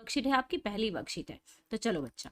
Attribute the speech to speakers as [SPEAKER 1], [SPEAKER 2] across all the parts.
[SPEAKER 1] Worksheet है आपकी, पहली वर्कशीट है। तो चलो बच्चा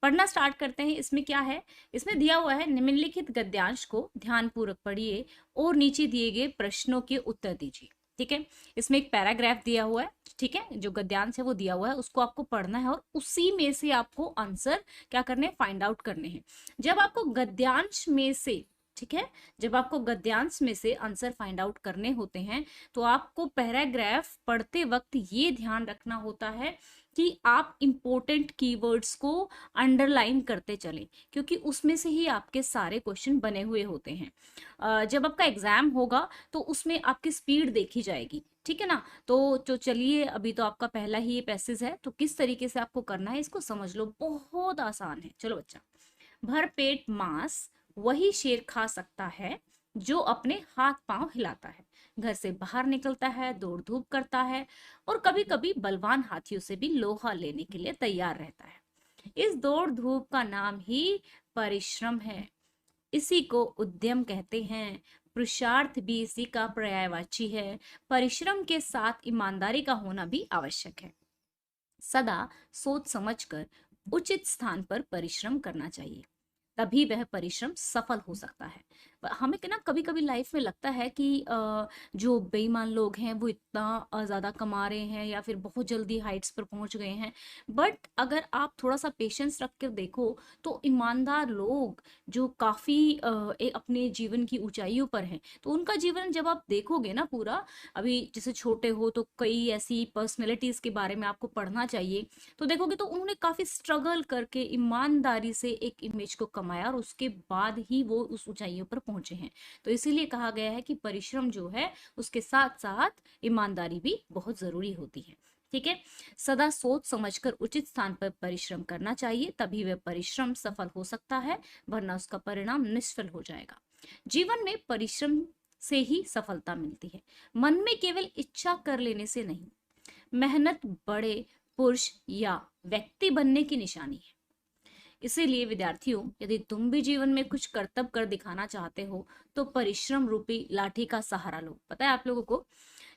[SPEAKER 1] पढ़ना स्टार्ट करते हैं। इसमें क्या है, इसमें दिया हुआ है निम्नलिखित गद्यांश को ध्यानपूर्वक पढ़िए और नीचे दिए गए प्रश्नों के उत्तर दीजिए। ठीक है, इसमें एक पैराग्राफ दिया हुआ है, ठीक है, जो गद्यांश है वो दिया हुआ है, उसको आपको पढ़ना है और उसी में से आपको आंसर क्या करने हैं, फाइंड आउट करने हैं। जब आपको गद्यांश में से, ठीक है, जब आपको गद्यांश में से आंसर फाइंड आउट करने होते हैं तो आपको पैराग्राफ पढ़ते वक्त ये ध्यान रखना होता है कि आप इंपॉर्टेंट कीवर्ड्स को अंडरलाइन करते चलें, क्योंकि उसमें से ही आपके सारे क्वेश्चन बने हुए होते हैं। जब आपका एग्जाम होगा तो उसमें आपकी स्पीड देखी जाएगी, ठीक है ना। तो चलिए, अभी तो आपका पहला ही ये पैसेज है, तो किस तरीके से आपको करना है इसको समझ लो, बहुत आसान है। चलो बच्चा, भर पेट मांस वही शेर खा सकता है जो अपने हाथ पांव हिलाता है, घर से बाहर निकलता है, दौड़ धूप करता है और कभी कभी बलवान हाथियों से भी लोहा लेने के लिए तैयार रहता है। इस दौड़ धूप का नाम ही परिश्रम है, इसी को उद्यम कहते हैं। पुरुषार्थ भी इसी का पर्यायवाची है। परिश्रम के साथ ईमानदारी का होना भी आवश्यक है। सदा सोच समझकर उचित स्थान पर परिश्रम करना चाहिए, तभी वह परिश्रम सफल हो सकता है। हमें ना कभी कभी लाइफ में लगता है कि जो बेईमान लोग हैं वो इतना ज्यादा कमा रहे हैं या फिर बहुत जल्दी हाइट्स पर पहुंच गए हैं, बट अगर आप थोड़ा सा पेशेंस रख कर देखो तो ईमानदार लोग जो काफी अपने जीवन की ऊंचाइयों पर हैं, तो उनका जीवन जब आप देखोगे ना पूरा, अभी जैसे छोटे हो तो कई ऐसी पर्सनैलिटीज के बारे में आपको पढ़ना चाहिए, तो देखोगे तो उन्होंने काफी स्ट्रगल करके ईमानदारी से एक इमेज को कमाया और उसके बाद ही वो उस ऊंचाइयों पर पहुंचे हैं। तो इसीलिए कहा गया है कि परिश्रम जो है उसके साथ साथ ईमानदारी भी बहुत जरूरी होती है। ठीक है, सदा सोच समझकर उचित स्थान पर परिश्रम करना चाहिए, तभी वह परिश्रम सफल हो सकता है, वरना उसका परिणाम निष्फल हो जाएगा। जीवन में परिश्रम से ही सफलता मिलती है, मन में केवल इच्छा कर लेने से नहीं। मेहनत बड़े पुरुष या व्यक्ति बनने की निशानी है। इसीलिए विद्यार्थियों, यदि तुम भी जीवन में कुछ करतब कर दिखाना चाहते हो तो परिश्रम रूपी लाठी का सहारा लो। पता है आप लोगों को,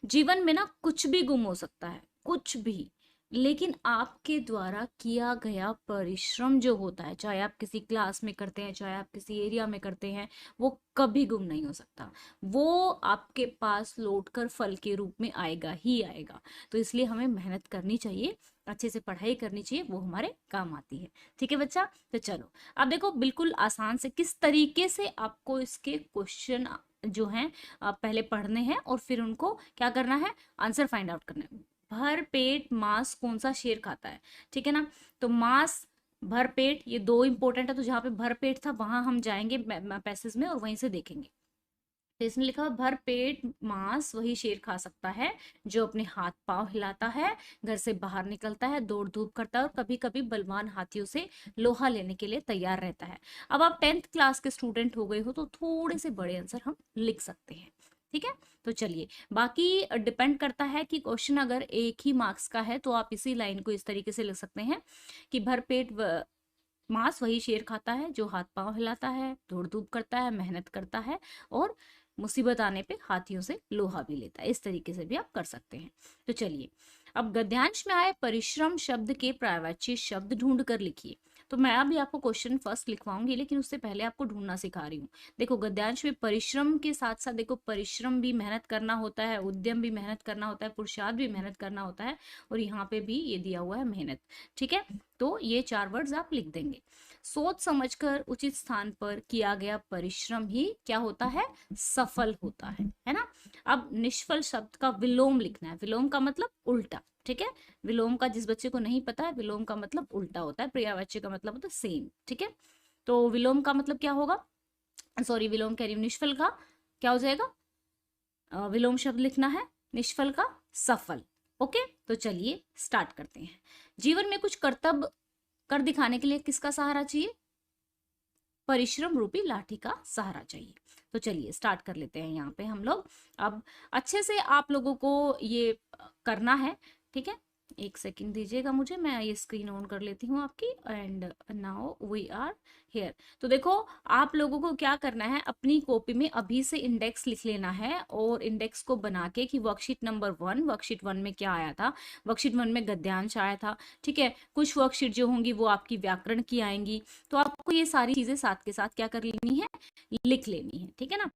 [SPEAKER 1] जीवन में ना कुछ भी गुम हो सकता है, कुछ भी, लेकिन आपके द्वारा किया गया परिश्रम जो होता है, चाहे आप किसी क्लास में करते हैं, चाहे आप किसी एरिया में करते हैं, वो कभी गुम नहीं हो सकता। वो आपके पास लौटकर फल के रूप में आएगा ही आएगा। तो इसलिए हमें मेहनत करनी चाहिए, अच्छे से पढ़ाई करनी चाहिए, वो हमारे काम आती है। ठीक है बच्चा, तो चलो अब देखो बिल्कुल आसान से किस तरीके से आपको इसके क्वेश्चन जो हैं पहले पढ़ने हैं और फिर उनको क्या करना है, आंसर फाइंड आउट करना है। भर पेट मांस कौन सा शेर खाता है, ठीक है ना। तो मांस, भर पेट, ये दो इंपॉर्टेंट है, तो जहां पे भर पेट था वहां हम जाएंगे पैसेज में और वहीं से देखेंगे। तो इसमें लिखा हुआ भर पेट मांस वही शेर खा सकता है जो अपने हाथ पांव हिलाता है, घर से बाहर निकलता है, दौड़ धूप करता है और कभी कभी बलवान हाथियों से लोहा लेने के लिए तैयार रहता है। अब आप 10th क्लास के स्टूडेंट हो गए हो तो थोड़े से बड़े आंसर हम लिख सकते हैं। ठीक है, तो चलिए, बाकी डिपेंड करता है कि क्वेश्चन अगर एक ही मार्क्स का है तो आप इसी लाइन को इस तरीके से लिख सकते हैं कि भर पेट मांस वही शेर खाता है जो हाथ पांव हिलाता है, दौड़ धूप करता है, मेहनत करता है और मुसीबत आने पे हाथियों से लोहा भी लेता है। इस तरीके से भी आप कर सकते हैं। तो चलिए, अब गद्यांश में आए परिश्रम शब्द के पर्यायवाची शब्द ढूंढ कर लिखिए। तो मैं अभी आपको क्वेश्चन फर्स्ट लिखवाऊंगी, लेकिन उससे पहले आपको ढूंढना सिखा रही हूँ। देखो गद्यांश में परिश्रम के साथ साथ देखो परिश्रम भी मेहनत करना होता है, उद्यम भी मेहनत करना होता है, पुरुषार्थ भी मेहनत करना होता है, और यहाँ पे भी ये दिया हुआ है मेहनत। ठीक है, तो ये 4 वर्ड्स आप लिख देंगे। सोच समझकर उचित स्थान पर किया गया परिश्रम ही क्या होता है, सफल होता है ना। अब निष्फल शब्द का विलोम लिखना है। विलोम का मतलब उल्टा, ठीक है। विलोम का जिस बच्चे को नहीं पता है, विलोम का मतलब उल्टा होता है, पर्यायवाची का मतलब होता है सेम। ठीक है, तो विलोम का मतलब क्या होगा, सॉरी विलोम कह रही हूँ, निष्फल का क्या हो जाएगा, विलोम शब्द लिखना है, निष्फल का सफल। ओके, तो चलिए स्टार्ट करते हैं। जीवन में कुछ कर्तव्य कर दिखाने के लिए किसका सहारा चाहिए, परिश्रम रूपी लाठी का सहारा चाहिए। तो चलिए स्टार्ट कर लेते हैं यहाँ पे हम लोग। अब अच्छे से आप लोगों को ये करना है, ठीक है। एक सेकंड दीजिएगा मुझे, मैं ये स्क्रीन ऑन कर लेती हूँ आपकी। And now we are here. तो देखो, आप लोगों को क्या करना है, अपनी कॉपी में अभी से इंडेक्स लिख लेना है, और इंडेक्स को बना के कि वर्कशीट नंबर 1, वर्कशीट 1 में क्या आया था। वर्कशीट 1 में गद्यांश आया था, ठीक है। कुछ वर्कशीट जो होंगी वो आपकी व्याकरण की आएंगी। तो आपको ये सारी चीजें साथ के साथ क्या कर लेनी है, लिख लेनी है, ठीक है ना।